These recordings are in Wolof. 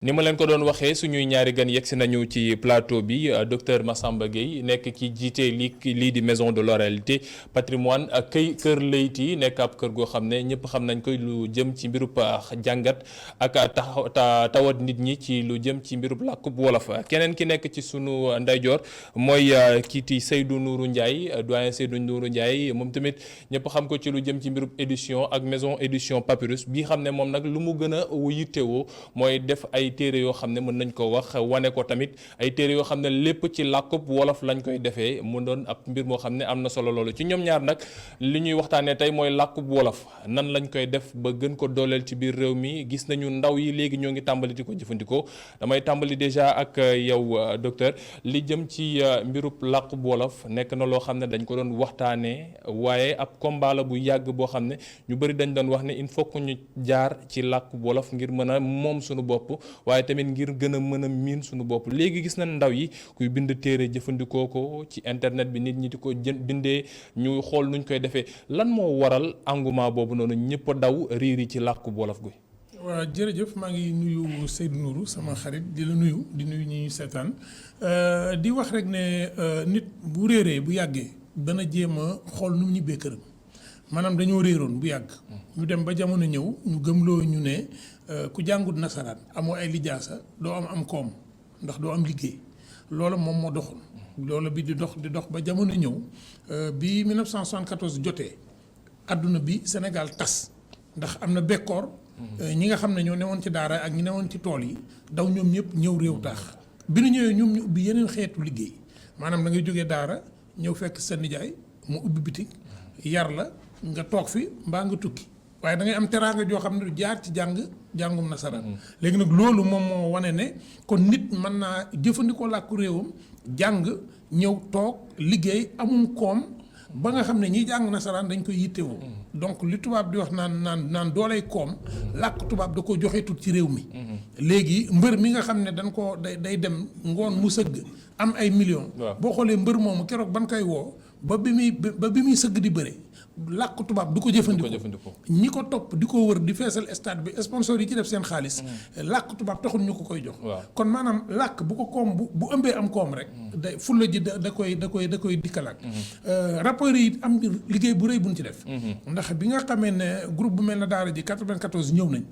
ni ma leen ko doon waxee suñuy ñaari gan yegsi nañu ci plateau bi docteur Massamba Gueye nekk ki jiite lii di maison de l'oralité patrimoine ak Kër Leyti nekk ab kër goo xam ne ñëpp xam nañ koy lu jëm ci mbirub jàngat ak tawat nit ñi ci lu jëm ci mbirub làkkub wolof. keneen ki nekk ci sunu ndeyjoor mooy kiiti Seydou Nourou Ndiaye doyen Seydou Nourou Ndiaye moom tamit ñëpp xam ko ci lu jëm ci mbirub édition ak maison édition Papyrus bii xam ne moom nag lu mu gën a yittewoo mooy def ay téere yoo xam ne mën nañ ko wax wane ko tamit ay téere yoo xam ne lépp ci làkkub wolof lañ koy defee mu doon ab mbir moo xam ne am na solo loolu ci ñoom ñaar nag li ñuy waxtaanee tey mooy làkkub wolof nan lañ koy def ba gën ko dooleel ci biir réew mi gis nañu ndaw yi léegi ñoo ngi tàmbali di ko jëfandikoo damay tàmbali déjà ak yow docteur li jëm ci mbirub làkkub wolof nekk na loo xam ne dañ ko doon waxtaanee waaye ab combat la bu yàgg boo xam ne ñu bëri dañ doon wax ne il faut que ñu jaar ci làkkub wolof ngir mën a moom suñu bopp waaye tamit ngir gën a mën a miin suñu bopp léegi gis nañ ndaw yi kuy bind téere jëfandikoo ko ci internet bi nit ñi di ko bindee ñu xool nuñ koy defee lan moo waral engouement boobu noonu ñëpp a daw riir yi ci làkku wolof gi. waaw jërëjëf maa ngi nuyu Seydou Nourou sama xarit di la nuyu di nuyu ñi seetaan di wax rek ne nit bu réeree bu yàggee dana jéem a xool nu mu ñibbee këram maanaam dañoo réeroon bu yàgg. ñu dem ba jamono ñëw ñu gëmloo ñu ne ku jàngut nasaraan amoo ay lijaasa doo am koom ndax doo am liggéey loolu moom moo doxoon. loolu bi di dox ba jamono ñëw bi 1974 jotee adduna bi Sénégal tas ndax am na bekkoor. ñi nga xam ne ñoo newoon ci daara ak ñi newoon ci tool yi daw ñoom ñëpp ñëw réew taax bi ñu ñëwee ñoom ñu ubbi yeneen xeetu liggéey maanaam da ngay jógee daara ñëw fekk sa nijaay mu ubbi bitik yar la nga toog fi mbaa nga tukki waaye da ngay am teraanga joo xam ne du jaar ci jàngum nasaraan. léegi nag loolu moom moo wane ne kon nit mën naa jëfandikoo làkku réewam jàng ñëw toog liggéey amum koom ba nga xam ne ñiy jàng nasaraan dañ koy yittewoo. donc li tubaab di wax naan dooley koom làkk tubaab da ko joxe tut ci réew mi. léegi mbër mi nga xam ne dañ ko day dem ngoon mu sëgg am ay millions. boo xoolee mbër moomu keroog ban koy woo ba bi muy sëgg di bëre. làkk tubaab du ko jëfandikoo ñi ko topp di ko wër di feesal stade bi sponsor yi ci def seen xaalis làkk tubaab taxul ñu ko koy jox kon maanaam làkk bu ko koom bu ëmbee am koom rek day fulla ji da koy dikkalaat rappeurs yi am liggéey bu rëy buñ ci def ndax bi nga xamee ne groupe bu mel na daara ji 94 ñëw nañ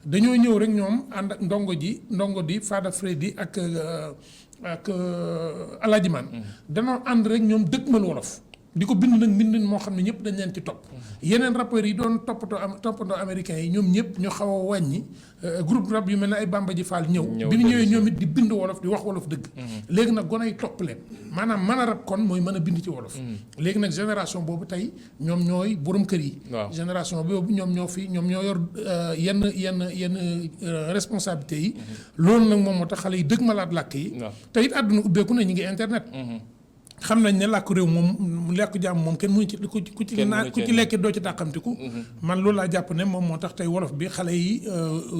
dañoo ñëw rek ñoom ànd ak ndongo di Fada Freddy ak Alaaji Man danoo ànd rek ñoom dëkkmal wolof di ko bind nag mbindin moo xam ne ñëpp dañ leen ci topp yeneen rappeurs yi doon toppandoo américains yi ñoom ñëpp ñu xaw a wàññi groupe rap yu mel ne ay Bamba Ji Fall ñëw bi ñu ñëwee ñoom it di bind wolof di wax wolof dëgg léegi nag gone yi topp leen maanaam mën a rap kon mooy mën a bind ci wolof léegi nag génération boobu tey ñoom ñooy borom kër yi génération boobu ñoom ñoo yor yenn responsabilités yi loolu nag moom moo tax xale yi dëgg malaat làkk yi te it àdduna ubbeeku na ñu ngi internet xam nañ ne làkku réew moom làkku jàmm moom kenn mënu ci ku ci lekk doo ci tàqamtiku man loolu laa jàpp ne moom moo tax tey wolof bi xale yi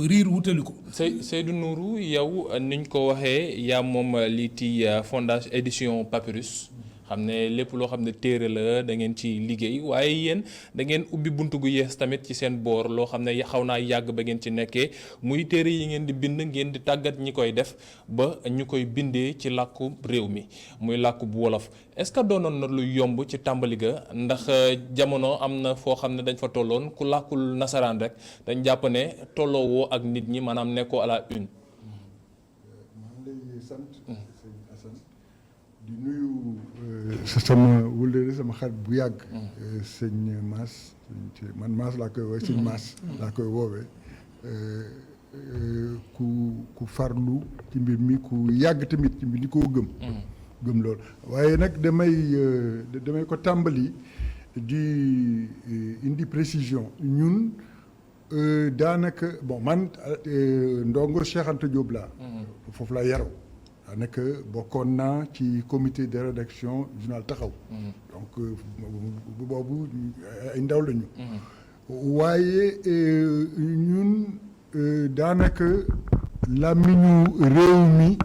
riir wutali ko Seydou Nourou yow niñ ko waxee yaa moom lii ti fondation édition Papyrus xam ne lépp loo xam ne téere la da ngeen ci liggéey waaye yéen da ngeen ubbi buntu gu yees tamit ci seen boor loo xam ne xaw naa yàgg ba ngeen ci nekkee muy téere yi ngeen di bind ngeen di tàggat ñi koy def ba ñu koy bindee ci làkku réew mi muy làkku bu wolof est-ce que doonoon na lu yomb ci tàmbali ga ndax jamono am na foo xam ne dañ fa tolloon ku làkkul nasaraan rek dañ jàpp ne tolloowoo ak nit ñi maanaam nekkoo à la une. di nuyu sama wëllëre sama xarit bu yàgg sëñ Mass man Mass laa koy woowee sëñ Mass laa koy woowee ku farlu ci mbir mi ku yàgg tamit ci mbir ni koo gëm loolu waaye nag damay ko tàmbali di indi précision ñun daanaka bon man ndongo Cheikh Anta Diop laa foofu laa yaroo daanaka bokkoon naa ci comité de rédaction journal Taxaw donc boobu ay ndaw lañu waaye ñun daanaka làmmiñu réew mi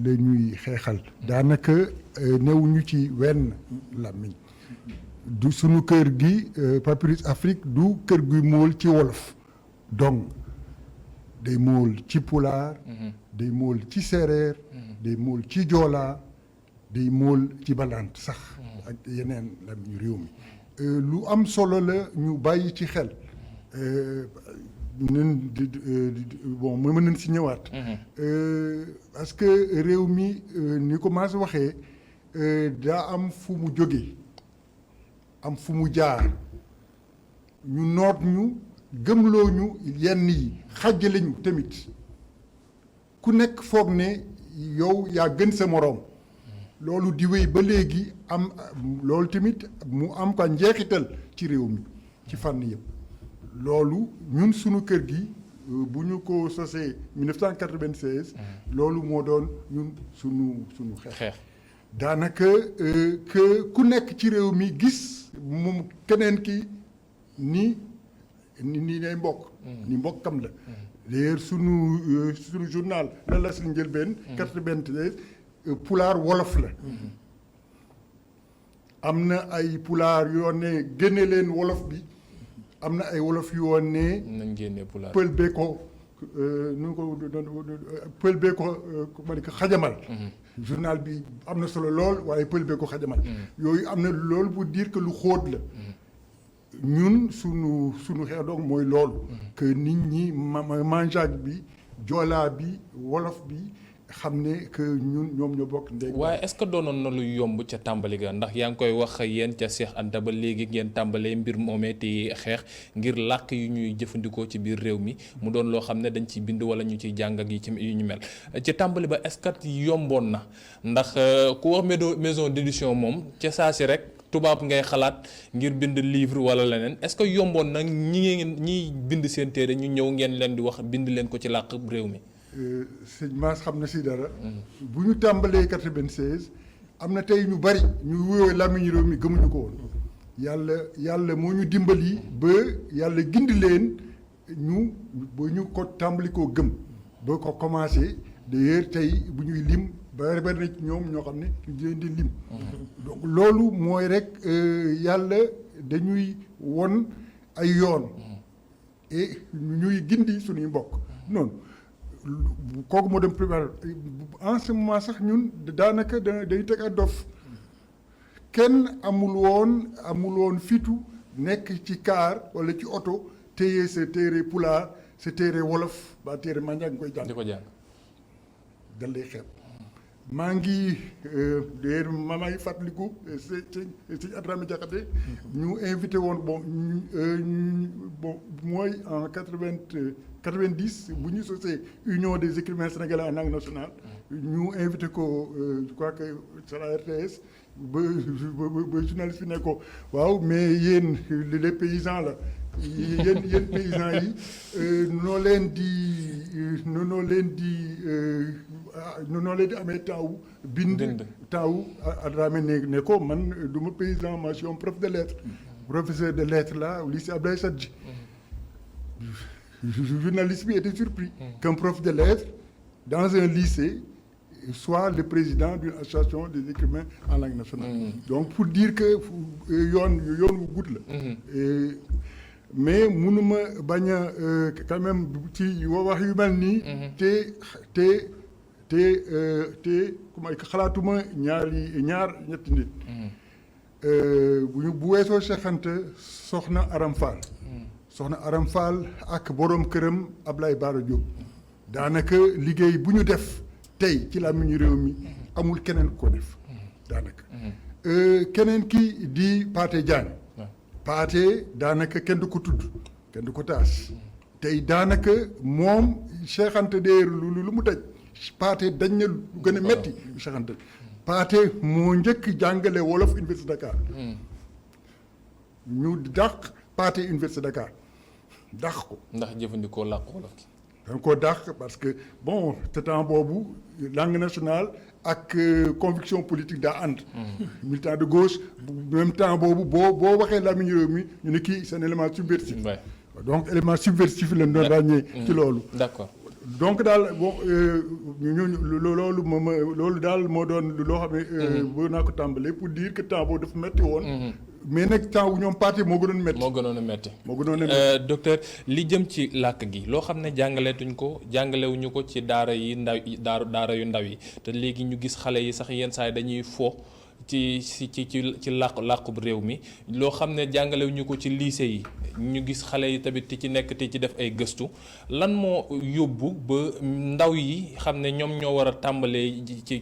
la ñuy xeexal daanaka newuñu ci wenn làmmiñ du sunu kër gi Papyrus Afrique du kër guy mool ci wolof donc day mool ci pulaar day mool ci séeréer day mool ci joolaa day mool ci balant sax ak yeneen làmmiñu réew mi lu am solo la ñu bàyyi ci xel bon mën nañ si ñëwaat parce que réew mi ni ko Mass waxee daa am fu mu jóge am fu mu jaar ñu noot ñu gëmloo ñu yenn yi xàjjale ñu tamit ku nekk foog ne yow yaa gën sa moroom loolu di wéy ba léegi am loolu tamit mu am ko njeexital ci réew mi ci fànn yëpp loolu ñun sunu kër gi bu ñu ko sosee 1996 loolu moo doon ñun sunu xeex daanaka que ku nekk ci réew mi gis moom keneen ki ni nay mbokk ni mbokkam la d'ailleurs sunu journal la suñu njëlbeen 93 pulaar wolof la am na ay pulaar yoo ne génne leen wolof bi am na ay wolof yoo ne nañ génne pulaar pël bee ko nu ko pël bee ko ma ne ko xajamal journal bi am na solo lool waaye pël bee ko xajamal yooyu am na loolu pour dire que lu xóot la ñun sunu xeex donc mooy loolu que nit ñi manjaak bi joolaa bi wolof bi xam ne que ñoom ñoo bokk ndey. waaye est-ce que doonoon na lu yomb ca tàmbali ga ndax yaa ngi koy wax yéen ca Cheikh Anta ba léegi ngeen tàmbalee mbir moomee te xeex ngir làkk yu ñuy jëfandikoo ci biir réew mi mu doon loo xam ne dañ ciy bind wala ñu ciy jàng ak yi ci yu ñu mel ca tàmbali ba est-ce que yomboon na ndax ku wax maison d'édition moom ca saa si rek tubaab ngay xalaat ngir bind livre wala leneen est-ce que yomboon na ñiy bind seen téere ñu ñëw ngeen leen di wax bind leen ko ci làkk réew mi. sëñ Mass xam na si dara. bu ñu tàmbalee 96 am na tey ñu bari ñu wuyoo làmmiñu réew mi gëmuñu ko woon yàlla moo ñu dimbali ba yàlla gindi leen ba ñu ko tàmbali koo gëm ba ko commencé d'ailleurs tey bu ñuy lim bari na ci ñoom ñoo xam ne ñu leen di lim. donc loolu mooy rek yàlla dañuy won ay yoon. et ñuy gindi suñuy mbokk noonu. kooku moo dem primaire en ce moment sax ñun daanaka day teg a dof kenn amul woon fitu nekk ci kaar wala ci oto téye sa téere pulaar sa téere wolof ba téere manjaak nga koy jàng. di ko jàng. dal lay xeeb maa ngi d'ailleurs ma may fàttaliku sëñ Adrame Diakhaté ñu invité woon bon mooy en 90 bu ñu sosee union des écrivains sénégalais en langue nationale ñu invité ko je crois que c'est la RTS ba journaliste bi ne ko waaw mais yéen les paysans la yéen paysans yi noo leen di amee temps wu bind temps wu Adrame ne ko man du ma paysan ma je suis un prof de lettres professeur de lettres là au lycée Abdoulaye Sadji journaliste bi était surpris qu'un prof de lettres dans un lycée soit le président d'une association des écrivains en langue nationale. Donc pour dire que yoon wu gudd la. Mais mënuma bañ a quand même ci wax yu mel nii. te xalaatuma ñetti nit. bu weesoo Cheikh Anta soxna Aram Fall. soxna Aram Fall ak borom këram Ablaye Bara Diop daanaka liggéey bu ñu def tey ci làmmiñu réew mi amul keneen ko def daanaka. keneen ki di Pathé Diagne. Pathé daanaka kenn du ko tudd kenn du ko taas tey daanaka moom Cheikh Anta lu mu daj Pathé dañ na lu gën a metti Cheikh Anta Pathé moo njëkk jàngale wolof Université Dakar. ñu dàq Pathé Université Dakar dàq ko. ndax jëfandikoo làkk wolof gi. dañ koo dàq parce que bon te temps boobu langue nationale ak conviction politique daa ànd. militant de gauche même temps boobu boo waxee làmmiñu réew mi ñu ne kii c'est un élément subversif. donc élément subversif lañ doon ràññee. ci loolu. d'accord. donc daal bon loolu daal moo doon loo xam ne. bëgg naa ko tàmbalee pour dire que temps boobu dafa metti woon. mais nag temps wu ñoom paate moo gënoon métti. moo gënoon a métti. moo gënoon a métti. docteur li jëm ci làkk gi loo xam ne jàngaleetuñ ko jàngalewuñu ko ci daara yi ndaw daara yu ndaw yi te léegi ñu gis xale yi sax yenn saa yi dañuy fo ci làqub réew mi loo xam ne jàngalewuñu ko ci lycée yi ñu gis xale yi tamit ci nekk te ci def ay gëstu lan moo yóbbu ba ndaw yi xam ne ñoom ñoo war a tàmbalee ci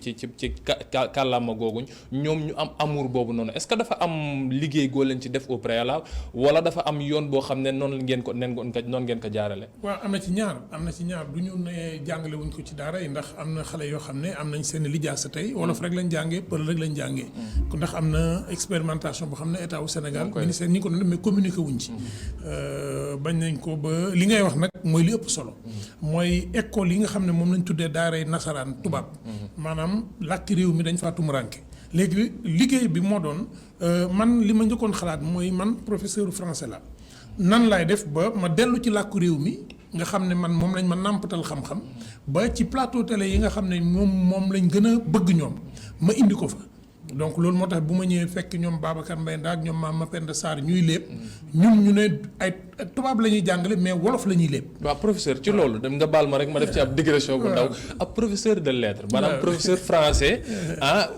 kàllaama googuñ ñoom ñu am amour boobu noonu est-ce que dafa am liggéey goo leen ci def au préalable wala dafa am yoon boo xam ne noonu ngeen ko jaarale. waaw am na ci ñaar du ñu ne jàngale wuñ ko ci daara yi ndax am na xale yoo xam ne am nañ seen lijaasa tey wolof rek lañ jàngee pël rek lañ jàngee. ndax am na expérimentation boo xam ne état wu Sénégal. ministère ñi ko doon mais communiqué wuñ ci. bañ nañ ko ba li ngay wax nag mooy li ëpp solo. mooy école yi nga xam ne moom lañ tuddee daaray nasaraan tubaab. maanaam làkk réew mi dañ faa tumuranke léegi liggéey bi moo doon man li ma njëkkoon xalaat mooy man professeur français la nan laay def ba ma dellu ci làkku réew mi nga xam ne man moom lañ ma nàmpatal xam-xam ba ci plateau télé yi nga xam ne moom lañ gën a bëgg ñoom ma indi ko fa. donc loolu moo tax bu ma ñëwee fekk ñoom Babacar Mbaye Ndaak ñoom Mame Mapenda Sarr ñuy léeb ñun ñu ne ay tubaab la ñuy jàngale mais wolof la ñuy léeb. waaw professeur ci loolu dem nga baal ma rek ma def ci ab digression bu ndaw ab professeur de lettres maanaam professeur français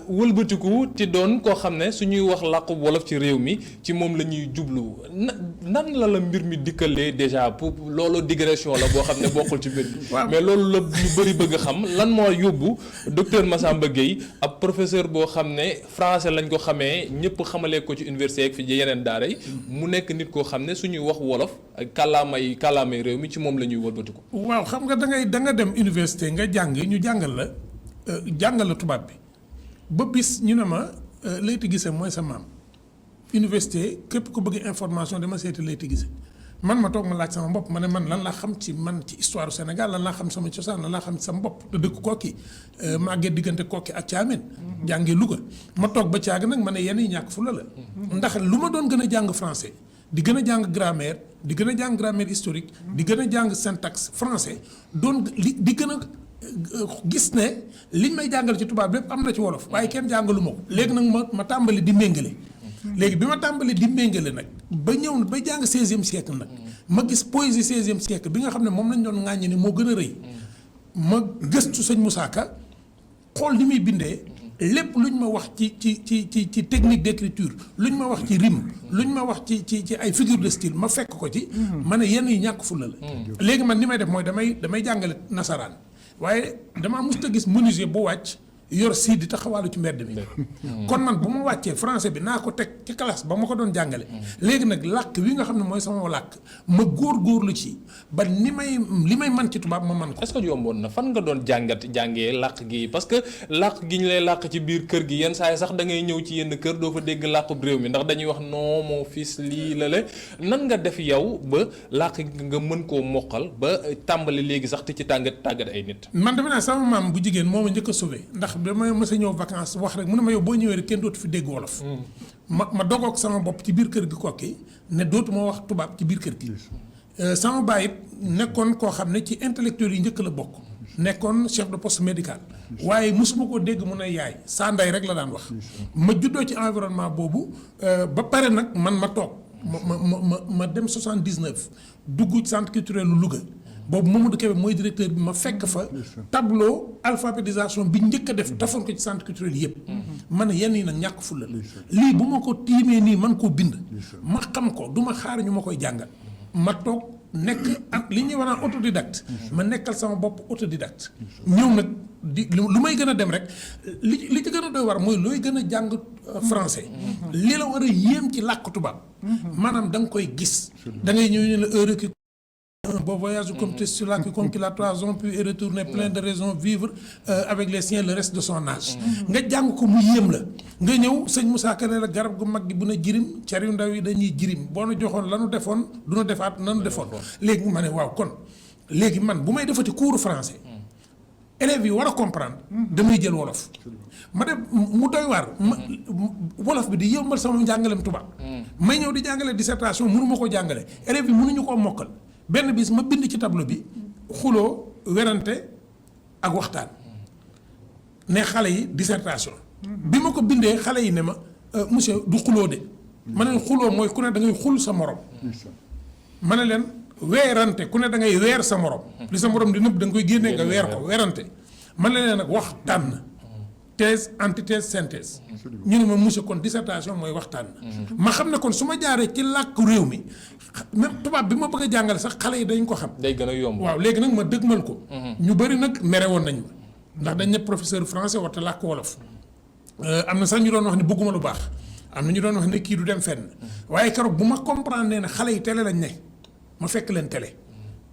wëlbatiku ci doon koo xam ne suñuy wax làkku wolof ci réew mi ci moom la ñuy jublu nan la mbir mi dikkalee déjà pour loolu digression la boo xam ne bokkul ci mbir mi. mais loolu la ñu bëri bëgg a xam lan moo yóbbu docteur Massamba Gueye ab professeur boo xam ne français lañ ko xamee ñëpp xamalee ko ci université ak fi yeneen daara yi mu nekk nit koo xam ne suñuy wax wolof ak kàllaamay réew mi ci moom la ñuy wëlbatiku. waaw xam nga da nga dem université nga jàng ñu jàngal la tubaab bi ba bis ñu ne ma Leyti Guissé mooy sa maam université képp ku bëgg information dama seeti Leyti Guissé man ma toog ma laaj sama bopp ma ne man lan laa xam ci histoire Sénégal lan laa xam sama cosaan lan laa xam ci sama bopp te dëkk Kokki màggee diggante Kokki ak Thiamène jàngee Louga ma toog ba caag nag ma ne yenn yi ñàkk fula la ndax lu ma doon gën a jàng français di gën a jàng grammaire di gën a jàng grammaire historique di gën a jàng syntaxe français doon di gën a gis ne liñ may jàngal ci tubaab lépp am na ci wolof waaye kenn jàngalu ma ko léegi nag ma tàmbali di méngale léegi bi ma tàmbali di méngale nag ba ñëw ba jàng 16e siècle nag ma gis poésie 16e siècle bi nga xam ne moom lañ doon ŋàññi ne moo gën a rëy ma gëstu sëñ Moussa Ka xool ni muy bindee lépp luñ ma wax ci technique d'écriture luñ ma wax ci rime luñ ma wax ci ay figure de style ma fekk ko ci ma ne yenn yi ñàkk fulla la léegi man ni may def mooy damay jàngale nasaraan waaye damaa mës a gis menuisier bu wàcc yor sii di taxawaalu ci mbedd mi kon man bu ma wàccee français bi naa ko teg ci classe ba ma ko doon jàngale léegi nag làkk wi nga xam ne mooy sama làkk ma góorgóorlu ci ba li may man ci tubaab ma man ko. est-ce que yomboon na fan nga doon jàngee làkk gi parce que làkk gi ñu lay làkk ci biir kër gi yenn saa yi sax da ngay ñëw ci yenn kër doo fa dégg làkkub réew mi ndax dañuy wax non mon fils lii la nan nga def yow ba làkk nga mën koo mokkal ba tàmbali léegi sax te ci tàggat ay nit. man defe naa sama maam bu jigéen moo ma njëkk a sauvé ndax dama mës a ñëw vacances wax rek mu ne ma yow boo ñëwee rek kenn dootu fi dégg wolof. ma dogoog sama bopp ci biir kër gi Kokki ne dootuma wax tubaab ci biir kër gi. sama baay it nekkoon koo xam ne ci intellectuels yi njëkk la bokk. nekkoon chef de poste médical. waaye mosuma koo dégg mu ne yaay saa ndey rek la daan wax. ma juddoo ci environnement boobu ba pare nag man ma toog ma dem 79 dugg centre culturel lu Louga. boobu Mamadou Kébé mooy directeur bi ma fekk fa tableau alphabétisation bi njëkk a def defoon ko ci centre culturel yëpp ma ne yenn yi nag ñàkk fulla la lii bu ma ko tiimee nii man koo bind ma xam ko du ma xaar ñu ma koy jàngal ma toog nekk ak li ñuy wax naan autodidacte ma nekkal sama bopp autodidacte ñëw nag di lu may gën a dem rek li ci gën a doy war mooy looy gën a jàng français li la war a yéem ci làkk tubaab maanaam da nga koy gis da ngay ñëw ñu la heure ki un beau voyage comme celui-là qui conquit la 3 ans puis est retourné plein de raisons vivre avec les siens le reste de son âge nga jàng ko mu yéem la nga ñëw sëñ Moussa Ka ne la garab gu mag gi bu na jirim car yu ndaw yi dañuy jirim boo nu joxoon lanu defoon du nu defaat nanu defoon léegi ma ne waaw kon léegi man bu may defati cours français élèves yi war a comprendre damay jël wolof ma def mu doy waar wolof bi di yombal sama njàngalem tubaab may ñëw di jàngale dissertation mënu ma ko jàngale élèves yi mënuñu koo mokkal benn bis ma bind ci tableau bi xuloo werante ak waxtaan ne xale yi dissertation bi ma ko bindee xale yi ne ma monsieur du xuloo de ma ne leen xuloo mooy ku ne da ngay xul sa morom. ma ne leen weerante ku ne da ngay weer sa morom. li sa morom di nëbb da nga koy génnee nga weer ko weerante. ma ne leen nag waxtaan. thèse antithèse synthèse. ñu ne ma monsieur kon dissertation mooy waxtaan. ma xam ne kon su ma jaaree ci làkku réew mi même tubaab bi ma bëgg a jàngale sax xale yi dañ ko xam. day gën a yomb. waaw léegi nag ma dëgmal ko. ñu bëri nag mere woon nañ ma. ndax dañ ne professeur français warta làkk wolof. am na sax ñu doon wax ne bëgguma lu baax. am na ñu doon wax ne kii du dem fenn. waaye keroog bu ma comprendre ne xale yi télé lañ ne ma fekk leen télé.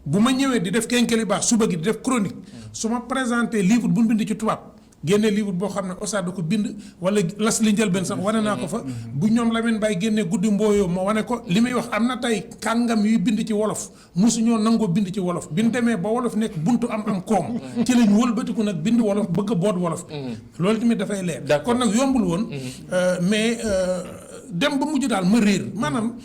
bu ma ñëwee di def kenkeli baax suba gi di def chronique. su ma présenté livre bu ñu bind ci tubaab. génne livre boo xam ne Oustaz da ko bind wala las li njëlbeen sax wane naa ko fa bu ñoom Lamine Baye génnee guddi mbooyoo ma wane ko li muy wax am na tey kàngam yuy bind ci wolof mosuñoo nangoo bind ci wolof bi ñu demee ba wolof nekk buntu am koom ci lañ wëlbatiku nag bind wolof bëgg a boot wolof loolu tamit dafay leer kon nag yombul woon mais dem ba mujj daal ma réer maanaam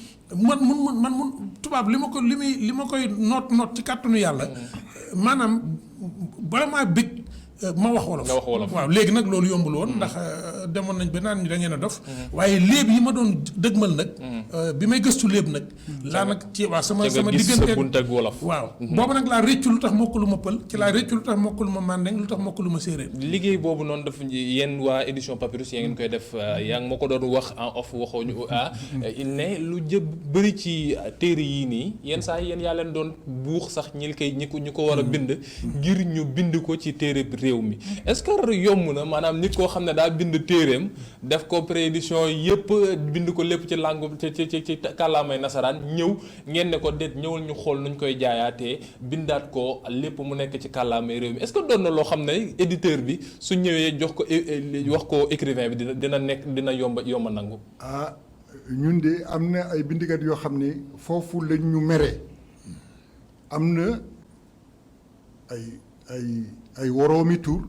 man tubaab li ma koy noot ci kàttanu yàlla maanaam bala maa bëgg ma wax wolof waaw léegi nag loolu yombul woon ndax demoon nañ ba naan ñu da ngeen a dof waaye léeb yi ma doon dëgmal nag bi may gëstu léeb nag laa nag ci waaw sama diggante ak wolof waaw boobu nag laa réccu lu tax mokk lu ma pël ci laa réccu lu tax mokk lu ma mandeng lu tax mokk lu ma séeréer liggéey boobu noonu daf yéen waa édition Papyrus yaa ngeen koy def yaa ngi ma ko doon wax en off waxooñu ne lu jë bëri ci téere yii nii yenn saa yi yéen yaa leen doon buux sax ñi ko war a bind ngir ñu bind ko ci téere réew mi est-ce que yomb na maanaam nit koo xam ne daa bind téereem def ko préédition yëpp bind ko lépp ci langue ci kàllaamay nasaraan ñëw ngeen ne ko déet ñëwal ñu xool nuñ koy jaayaatee bindaat ko lépp mu nekk ci kàllaamay réew mi est-ce que doon na loo xam ne éditeur bi su ñëwee jox ko wax ko écrivain bi dina yomba nangu. ñun de am na ay bindikat yoo xam ne foofu lañ ñu mere am na ay woroomi tur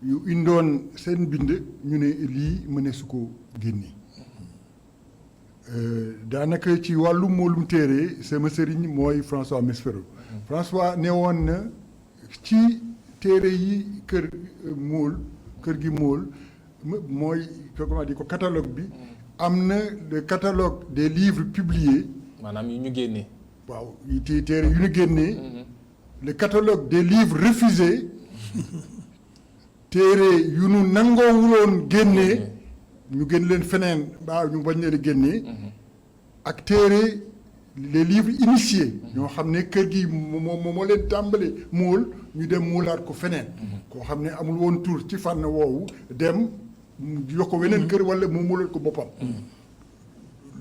yu indoon seen bind ñu ne lii mëne su ko génne daanaka ci wàllu moolum téere sama sëriñ mooy François Maspero François ne woon na ci téere yi kër gi mool mooy comment dire ko catalogue bi am na le catalogue des livres publiés maanaam yu ñu génnee waaw téere yu ñu génnee le catalogue des livres refusés téere yu nu nangoowuloon génnee ñu génn leen feneen ñu bañ leen a génnee ak téere les livres initiés ñoo xam ne kër gi moo leen tàmbale mool ñu dem moolaat ko feneen koo xam ne amul woon tur ci fànn woowu dem jox ko weneen kër wala mu moolal ko boppam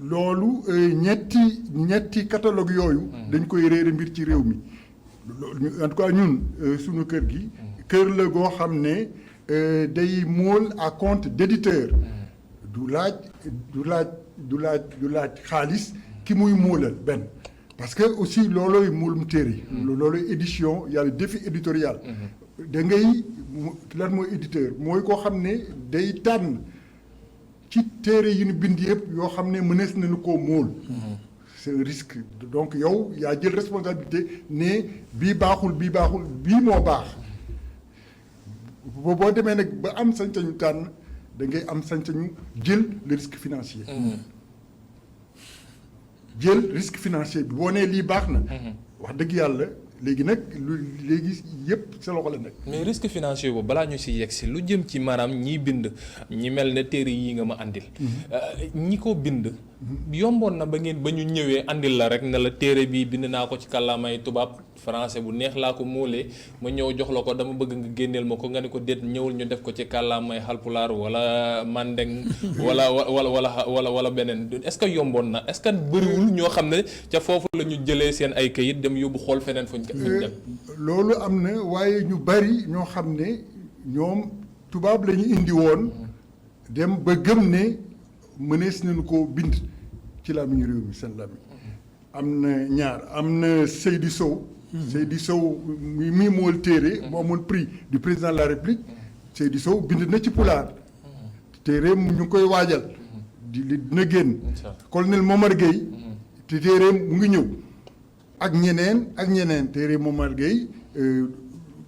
loolu ñetti catalogue yooyu dañ koy réere mbir ci réew mi en tout cas ñun suñu kër gi kër la goo xam ne day mool à compte d'éditeur du laaj xaalis ki muy moolal benn parce que aussi loolooy moolum téere loolooy édition yàlla défi éditorial da ngay lan mooy éditeur mooy koo xam ne day tànn ci téere yi ñu bind yëpp yoo xam ne mënees nañu koo mool c'est un risque donc yow yaa jël responsabilité ne bii baaxul bii moo baax boo demee nag ba am sañ-sañu tànn da ngay am sañ-sañu jël le risque financier jël risque financier bi boo nee lii baax na wax dëgg yàlla léegi nag léegi yëpp sa loxo la nekk. mais risque financier boobu balaa ñu si yegg si lu jëm ci maanaam ñiy bind ñi mel ne téere yii nga ma andil. ñi ko bind. yomboon na ba ñu ñëwee andil la rek ne la téere bii bind naa ko ci kàllaamay tubaab français bu neex laa ko moolee ma ñëw jox la ko dama bëgg nga génneel ma ko nga ne ko déet ñëwul ñu def ko ci kàllaamay halpulaar wala mandeng wala beneen est-ce que yomboon na est-ce que bëriwul ñoo xam ne ca foofu la ñu jëlee seen ay kayit dem yóbbu xool feneen fuñ dem. loolu am na waaye ñu bari ñoo xam ne ñoom tubaab la ñu indi woon dem ba gëm ne mënees nañu ko bind ci làmmiñu réew mi seen làmmiñ am na ñaar am na Seydi Sow mi mool téere mu amoon prix du président de la République Seydi Sow bind na ci pulaar téere ñu ngi koy waajal dina génn colonel Momar Gueye te téere mu ngi ñëw ak ñeneen téere Momar Gueye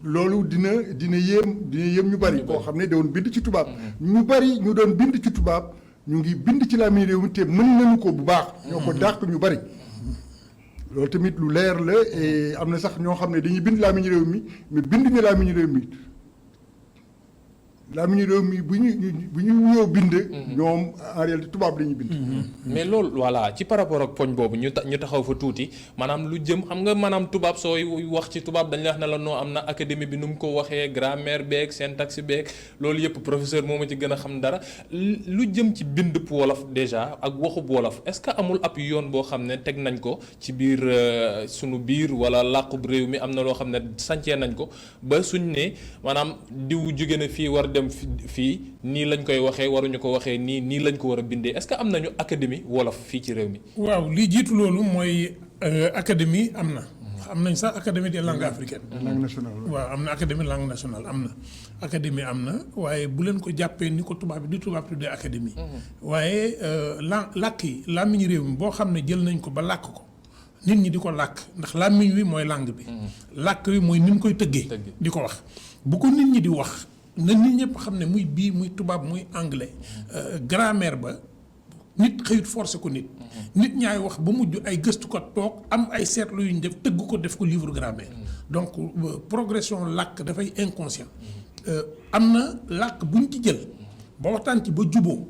loolu dina yéem ñu bari koo xam ne doon bind ci tubaab ñu bari ñu doon bind ci tubaab ñu ngi bind ci làmmiñu réew mi te mën nañu ko bu baax. ñoo ko dàq ñu bari. loolu tamit lu leer la et am na sax ñoo xam ne dañuy bind làmmiñu réew mi mais binduñu làmmiñu réew mi. làmmiñu réew mi bu ñu ñëw bind. ñoom en réalité tubaab la ñuy bind. mais loolu voilà ci par rapport ak poñ boobu ñu taxaw fa tuuti maanaam lu jëm xam nga maanaam tubaab sooy wax ci tubaab dañ la wax ne la noo am na académie bi nu mu ko waxee grammaire beeg syntaxe beeg loolu yëpp professeur moo ma ci gën a xam dara lu jëm ci bindub wolof déjà ak waxub wolof est-ce que amul ab yoon boo xam ne teg nañ ko ci biir sunu biir wala làqub réew mi am na loo xam ne sancee nañ ko ba suñ ne maanaam diw jóge na fii war dem fii nii lañ koy waxee waruñu ko waxee nii lañ ko war a bindee est-ce que am nañu académie wolof fii ci réew mi. waaw li jiitu loolu mooy académie am na. am nañ sax académie des langues africaines. langue nationale waaw am na académie langue nationale am na. académie am na waaye bu leen ko jàppee ni ko tubaab bi di tubaab tuddee académie. waaye làkk yi làmmiñu réew mi boo xam ne jël nañ ko ba làkk ko nit ñi di ko làkk ndax làmmiñ wi mooy langue bi. làkk wi mooy ni ñu koy tëggee. di ko wax bu ko nit ñi di wax. na nit ñëpp xam ne muy bii muy tubaab muy anglais grammaire ba nit xëyut forcé ko nit ñaay wax ba mujj ay gëstu ko toog am ay seetlu yu ñu def tëgg ko def ko livre grammaire donc progression làkk dafay inconscient am na làkk bu ñu ci jël ba waxtaan ci ba juboo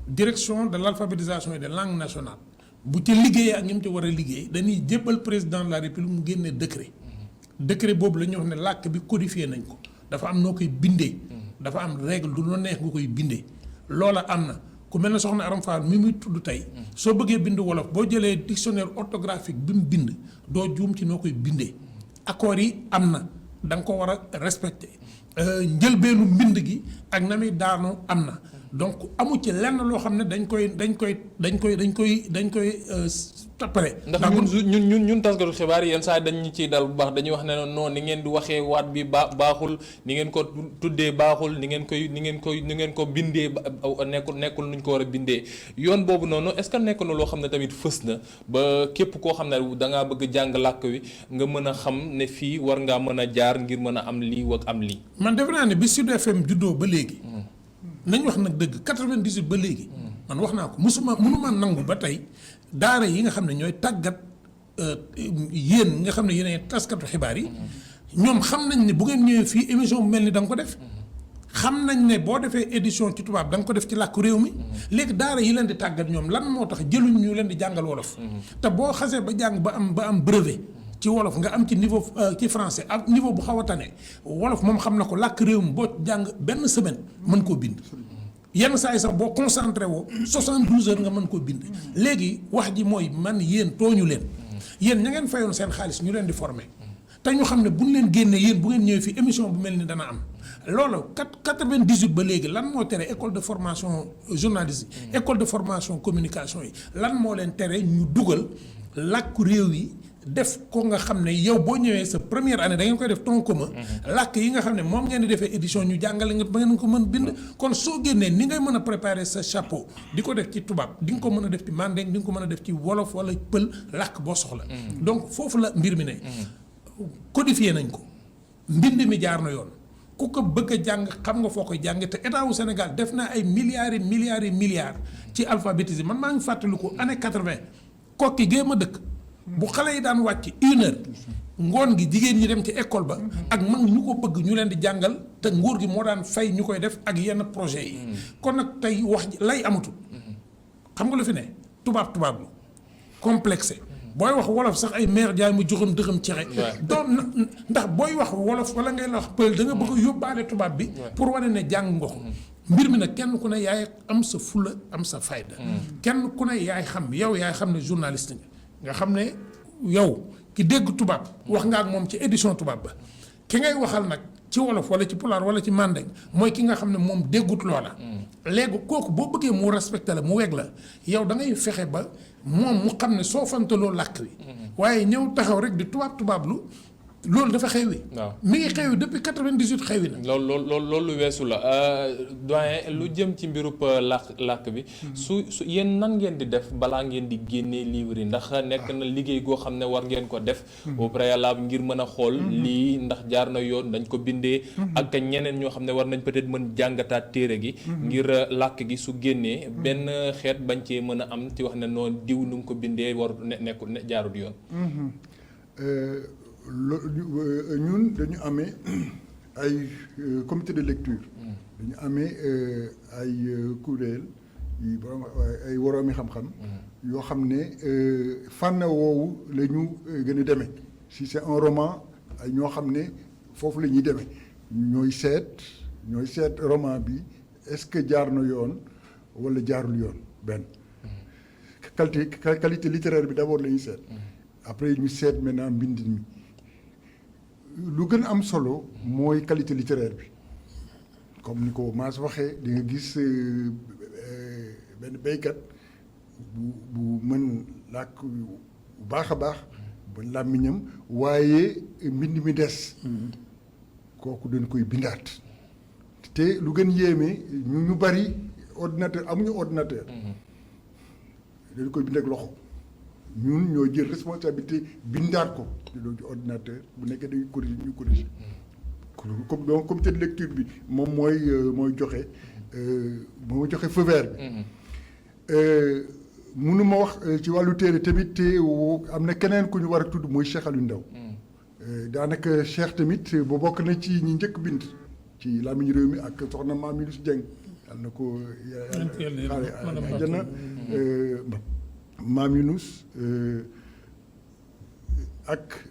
direction de l'alphabétisation et des langues nationales bu ci liggéeyee ak ñi mu ci war a liggéey dañuy jébbal président de la république mu génnee décret boobu la ñuy wax ne làkk bi codifié nañ ko dafa am noo koy bindee dafa am règle du la neex nga koy bindee loola am na ku mel ne soxna Aram Fall mi muy tudd tey soo bëggee bind wolof boo jëlee dictionnaire orthographique bi mu bind doo juum ci noo koy bindee accords yi am na da nga ko war a respecter njëlbeenu mbind gi ak na muy daanu am na donc amu ci lenn loo xam ne dañ koy tappale ndax ñun taskatu xibaar yi yenn saa dañ ñu ciy dal bu baax dañuy wax ne non ni ngeen di waxee waat bi baaxul ni ngeen ko tuddee baaxul ni ngeen ko bindee nekkul nuñ ko war a bindee yoon boobu noonu est-ce que nekk na loo xam ne tamit fës na ba képp koo xam ne da ngaa bëgg jàng làkk wi nga mën a xam ne fii war ngaa mën a jaar ngir mën a am lii ak am lii. man defe naa ne bi Sud FM juddoo ba léegi. nañ wax nag dëgg 98 ba léegi. man wax naa ko mënuma nangu ba tey. daara yi nga xam ne ñooy tàggat yéen nga xam ne yéenay taskatu xibaar yi ñoom xam nañ ne bu ngeen ñëwee fii émission bu mel ni da nga ko def xam nañ ne boo defee édition ci tubaab da nga ko def ci làkku réew mi léegi daara yi leen di tàggat ñoom lan moo tax jëluñ ñu leen di jàngal wolof te boo xasee ba jàng ba am brevet ci wolof nga am ci niveau ci français ak niveau bu xaw a tane wolof moom xam na ko làkk réew mi boo jàng benn semaine mën koo bind yenn saa yi sax boo concentré woo 72 heures nga mën koo bind léegi wax ji mooy man yéen tooñu leen yéen ña ngeen fayoon seen xaalis ñu leen di former te ñu xam ne bu ñu leen génnee yéen bu ngeen ñëwee fii émission bu mel ni dana am loolu 98 ba léegi lan moo tere école de formation journaliste yi école de formation communication yi lan moo leen tere ñu dugal làkku réew yi def ko nga xam ne yow boo ñëwee sa première année da ngeen koy def tronc commun làkk yi nga xam ne moom ngeen di defee édition ñu jàngale nga ba ngeen ko mën bind kon soo génnee ni ngay mën a préparer sa chapeau di ko def ci tubaab di nga ko mën a def ci mandeng di nga ko mën a def ci wolof wala pël làkk boo soxla donc foofu la mbir mi ne codifié nañ ko mbind mi jaar na yoon ku ko bëgg a jàng xam nga foo koy jàng te état wu Sénégal def na ay milliards ci alphabétisé man maa ngi fàttaliku année 80 kokki gée ma dëkk bu xale yi daan wàcc 1 heure ngoon gi jigéen ñi dem ci école ba ak mag ñu ko bëgg ñu leen di jàngal te nguur gi moo daan fay ñu koy def ak yenn projet yi kon nag tey wax lay amatul xam nga lu fi ne tubaab lu complexé booy wax wolof sax ay mère jaay mu joxam dëxam cexe doon ndax booy wax wolof wala ngay la wax pël da nga bëgg a yóbbaale tubaab bi pour wane ne jàng nga ko mbir mi nag kenn ku ne yaay am sa fula am sa fayda kenn ku ne yaay xam yaay xam ne journaliste nga xam ne yow ki dégg tubaab wax nga ak moom ci édition tubaab ba ki ngay waxal nag ci wolof wala ci pulaar wala ci mandeng mooy ki nga xam ne moom déggut loola léegi kooku boo bëggee mu respecté la mu weg la yow da ngay fexe ba moom mu xam ne soo fantaloo làkk wi waaye ñëw taxaw rek di tubaab lu loolu dafa xewi. waaw mi ngi xewi depuis 98 xewi na. loolu lu weesu la doyen lu jëm ci mbirub làkk bi su yéen nan ngeen di def balaa ngeen di génnee livre yi ndax nekk na liggéey goo xam ne war ngeen ko def au préalable ngir mën a xool lii ndax jaar na yoon dañ ko bindee ak ñeneen ñoo xam ne war nañ peut-être mën jàngataat téere gi ngir làkk gi su génnee benn xeet bañ cee mën a am ci wax ne noonu diw nu mu ko bindee war nekkul jaarut yoon. ñun dañu amee ay comité de lecture dañu amee ay kuréel yi borom ay woroomi xam-xam yoo xam ne fànn woowu la ñu gën a demee si c'est un roman ay ñoo xam ne foofu la ñuy demee ñooy seet roman bi est-ce que jaar na yoon walla jaarul yoon benn qualité littéraire bi d'abord la ñuy seet après ñu seet maintenant mbind mi lu gën a am solo mooy qualité littéraire bi comme ni ko Mass waxee di nga gis benn béykat bu mën làkk bu baax a baax ba làmmiñam waaye mbind mi des kooku dañ koy bindaat te lu gën yéeme ñu bari ordinateur amuñu ordinateur dañ koy bind ak loxo ñun ñoo jël responsabilité bindaat ko di doon ci ordinateur bu nekkee dañuy corriger ñu corriger comme donc comité de lecture bi moom mooy joxe feu vert bi mënu ma wax ci wàllu téere tamit te am na keneen ku ñu war a tudd mooy Cheikh Aliou Ndao daanaka Cheikh tamit ba bokk na ci ñi njëkk bind ci làmmiñu réew mi ak soxna Maam Yunus Dieng yàlla na ko xaare àjjana Maam Yunus ak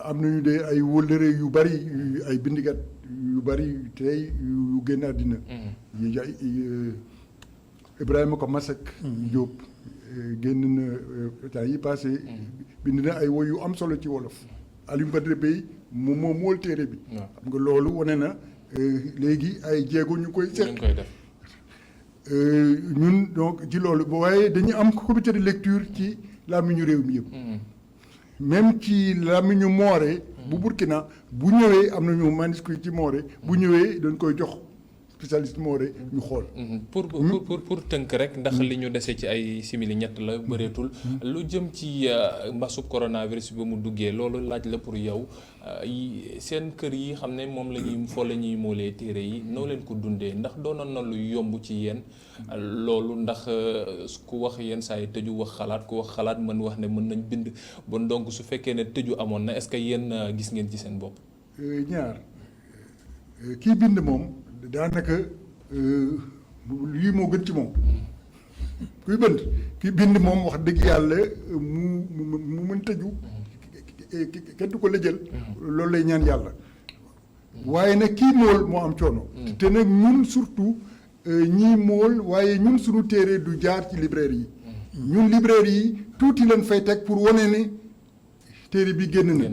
am nañu de ay wëllëre yu bari ay bindikat yu bari tey yu génn àddina Ibrahima ko Masek Diop génn na temps yi passé bind na ay woy yu am solo ci wolof Aliou Badara Bey moom moo mool téere bi xam nga loolu wane na léegi ay jéego ñu koy seq ñun donc ci loolu waaye dañu am comité de lecture ci làmmiñu réew mi yëpp même ci làmmiñu moore bu Burkina bu ñëwee am nañu manuscrit ci moore bu ñëwee dañ koy jox spécialiste moore ñu xool pour tënk rek ndax li ñu dese ci ay simili ñett la bëreetul lu jëm ci mbasub coronavirus ba mu duggee loolu laaj la pour yow seen kër yi xam ne moom la ñuy foo la ñuy moolee téere yi noo leen ko dundee ndax doonoon na lu yomb ci yéen loolu ndax ku wax yenn saa yi tëju wax xalaat ku wax xalaat mën wax ne mën nañ bind bon donc su fekkee ne tëju amoon na est-ce que yéen gis ngeen ci seen bopp ñaar kii bind moom daanaka lii moo gën ci moom kuy bind moom wax dëgg yàlla mu mën tëju kenn du ko lëjël loolu lay ñaan yàlla waaye nag kii mool moo am coono te nag ñun surtout ñii mool waaye ñun suñu téere du jaar ci librairie yi ñun librairie yi tuuti leen fay teg pour wane ne téere bi génn na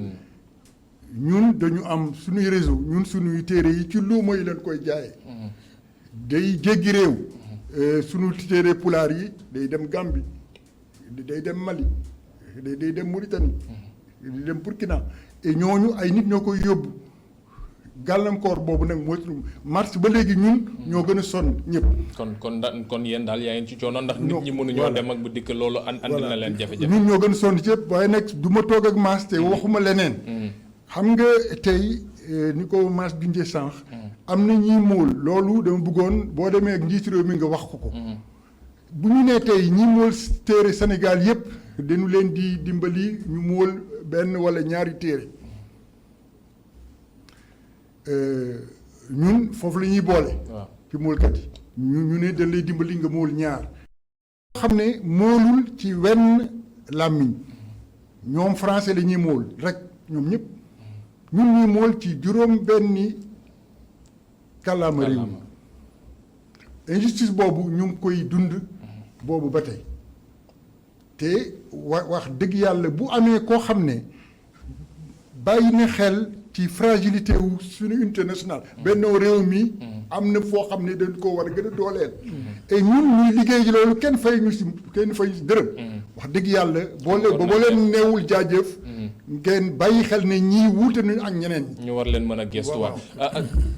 ñun dañu am suñuy réseau ñun suñuy téere yi ci luuma yi leen koy jaayee day jéggi réew suñu téere pulaar yi day dem Gambie day dem Mali day dem Mauritanie day dem Burkina et ñooñu ay nit ñoo koy yóbbu gàllankoor boobu nag mooy mars ba léegi ñun ñoo gën a sonn ñëpp. kon yéen daal yaa ngi ci coono ndax nit ñi mënuñoo dem ak bu dikk loolu andi na leen jafe-jafe. ñun ñoo gën a sonn ci yëpp waaye nag du ma toog ak Mass te waxuma leneen. xam nga tey ni ko Mass dundee sànq. am na ñiy móol loolu dama bëggoon boo demee ak njiitu réew mi nga wax ko. bu ñu nee tey ñi móol téere Sénégal yëpp dañu leen di dimbali ñu móol benn wala ñaari téere. ñun foofu la ñuy boole. ci móolkat yi ñu ne dañ lay dimbali nga móol ñaar. xam ne móolul ci wenn làmmiñ ñoom français la ñuy móol rek ñoom ñëpp ñun ñuy móol ci juróom benni kàllaama réew mi injustice boobu ñu ngi koy dund boobu ba tey te wax dëgg yàlla bu amee koo xam ne bàyyi na xel ci fragilité wu suñu unité nationale bennoo réew mi am na foo xam ne dañ ko war a gën a dooleel et ñun ñuy liggéey ci loolu kenn fay ñu si dërëm wax dëgg yàlla boo leen neewul jaajëf ngeen bàyyi xel ne ñii wuute nañu ak ñeneen ñi. ñu war leen mën a gestuwaat.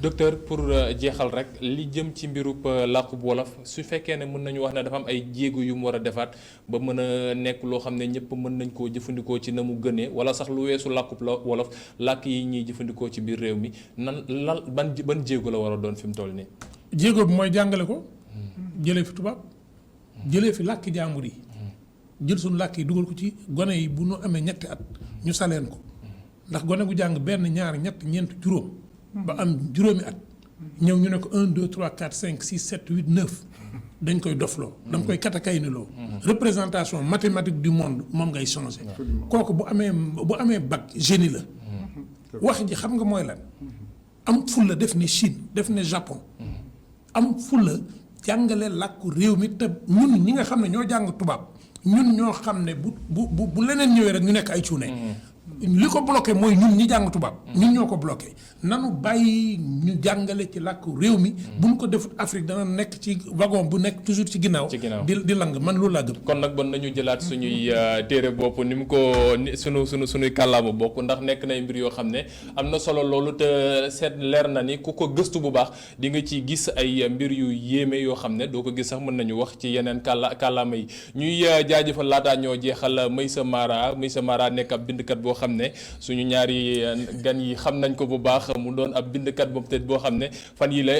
docteur pour jeexal rek li jëm ci mbirub làkkub wolof su fekkee ne mën nañu wax ne dafa am ay jéego yu mu war a defaat ba mën a nekk loo xam ne ñëpp mën nañ koo jëfandikoo ci na mu gënee wala sax lu weesu làkkub wolof làkk yi ñuy jëfandikoo ci biir réew mi nan lan ban jéego la war a doon fi mu toll nii. jéego bi mooy jàngale ko. jëlee fi tubaab. jëlee fi làkki jaambur yi. jël suñu làkk yi dugal ko ci gone yi bu nu amee ñetti at ñu saleen ko ndax gone gu jàng benn ñaar ñett ñeent juróom ba am juróomi at ñëw ñu ne ko 1 2 3 4 5 6 7 8 9 dañ koy dofloo da nga koy katakayniloo représentation mathématique du monde moom ngay changé kooku bu amee bac génie la wax ji xam nga mooy lan am fulla def ne Chine def ne Japon am fulla jàngale làkku réew mi te ñun ñi nga xam ne ñoo jàng tubaab ñun ñoo xam ne bu leneen ñëwee rek ñu nekk ay cuune li ko bloqué mooy ñun ñi jàng tubaab ñun ñoo ko bloqué nanu bàyyi ñu jàngale ci làkku réew mi bu ñu ko defut Afrique dana nekk ci wagon bu nekk toujours ci ginnaaw di lang man loolu laa gëm. kon nag bon nañu jëlaat suñuy téere bopp ni mu ko suñuy kàllaama bokk ndax nekk nay mbir yoo xam ne am na solo loolu te seet leer na ni ku ko gëstu bu baax di nga ci gis ay mbir yu yéeme yoo xam ne doo ko gis sax mën nañu wax ci yeneen kàllaama yi ñuy jaajëfal laataa ñoo jeexal Meissa Mara nekk ab bindkat boo xam ne suñu ñaari gan yi xam nañ ko bu baax mu doon ab bindkat boobu peut-être boo xam ne fan yi la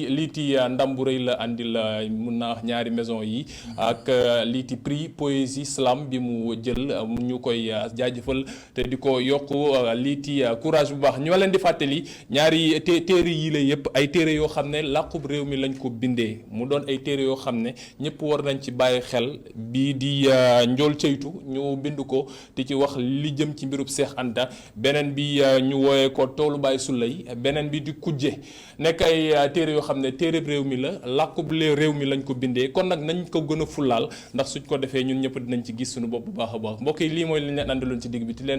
liiti ndam bu rëy la andil mun naa wax ñaari maison yi ak liiti prix poésie slam bi mu jël ñu koy jaajëfal te di ko yokk liiti courage bu baax ñoo leen di fàttali ñaari téere yi la yëpp ay téere yoo xam ne làkkub réew mi lañ ko bindee mu doon ay téere yoo xam ne ñëpp war nañ ci bàyyi xel bii di njool ceytu ñu bind ko te ci wax li jëm ci mbirub Seex Anta beneen bi ñu wooyee ko toolu Baay Sulay beneen bi di kujje nekk ay téere yoo xam ne téere réew mi la làkkub réew mi lañ ko bindee kon nag nañ ko gën a fullaal ndax suñ ko defee ñun ñëpp dinañ ci gis suñu bopp bu baax a baax mbokk yi lii mooy li ñu leen àndaloon ci digg bi ti leen